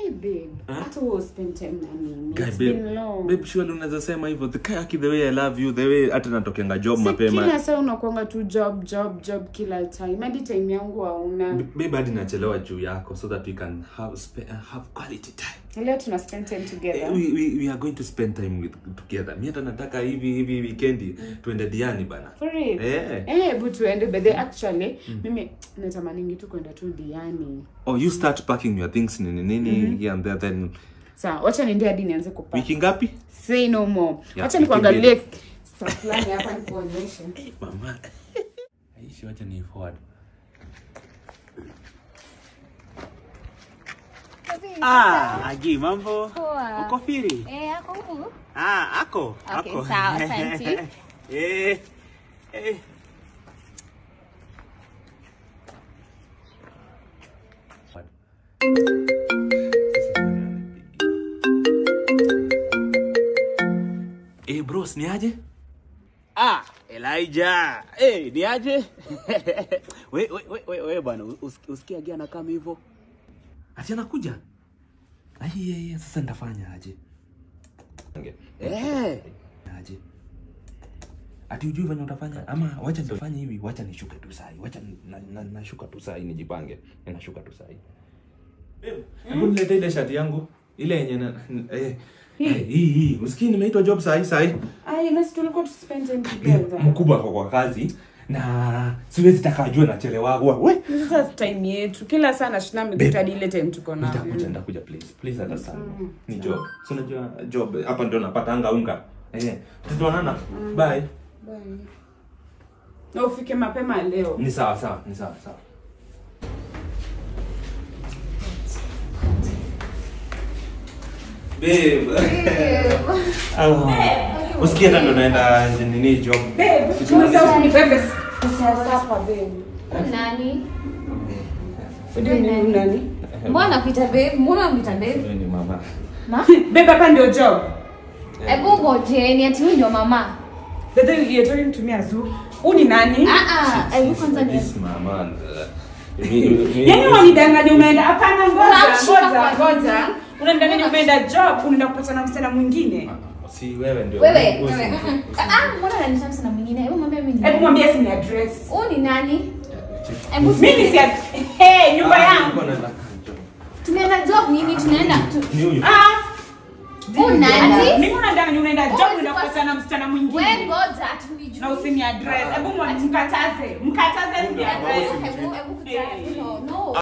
Hey babe, hata wewe spend time na mimi. It's babe, been long. Babe, sure unaweza sema hivyo. The way I love you, the way hata natokenga job mapema. Kila saa unakuanga tu job kila time. Hadi time yangu hauna. Babe, hadi nachelewa juu yako so that we can have quality time. Leo tuna spend time together. We are going to spend time together. Mimi hata nataka hivi weekend tuende Diani bana. For real? But tuende but actually mimi natamani tu kwenda tu Diani. Oh, you start packing your things nini here and there then. Sawa, wacha niende hadi nianze kupack. Wiki ngapi? Say no more. Wacha nikuangalie supply hapa nikuonyeshe. Mama. Aishi wacha ni forward. Agi mambo. Uko firi? Ako huko. Ako. Okay, sawa, asante. Bros, ni aje? Elijah. Ni aje? We bwana, usikia Agi anakaa hivyo? Ati anakuja? Sasa nitafanya aje? Aje. Ati ujui venye utafanya ama wacha nitafanya hivi, wacha nishuke tu sahi. Wacha nashuka tu sahi nijipange. Ninashuka tu sahi. Hebu nilete ile shati yangu. Ile yenye hii. Usikii nimeitwa job sahi. Masi tulikuwa tu spend time together. Mkubwa kwa kazi. Na siwezi takajua nachelewa wewe. Sasa time yetu kila saa nashinda mkutadi ile time tuko nayo. Nitakuja please understand. Ni job. Si unajua job hapa ndio napata unga. Tutaonana. Bye. Na ufike mapema leo. Ni sawa. Babe. Usikie ndo naenda nini job. Babe, tunasahau ni bebe. Sasa babe. Nani? Nani? Mbona kuita babe? Mbona unamwita babe? Ni mama. Babe hapa ndio job. Hebu ngoje, ni ati huyo mama. Dada you're talking to me as who? Uni nani? Hebu kwanza ni mama. Yaani unanidanganya unaenda hapana ngoja. Unanidanganya umeenda job unaenda kupatana na msichana mwingine. Si wewe ndio. Wewe. Mbona unaniita msichana mwingine? Hebu mwambie mimi. Hebu mwambie si ni address. Uni nani? Mimi si nyumba yangu. Tunaenda job nini? Tunaenda ni huyu. Nani? Mimi unadanganya unaenda job unaenda kupatana na msichana mwingine. Wewe ngoja atunijue. Na usini address. Hebu mkataze. Mkataze ni address. Hebu kutaje. No.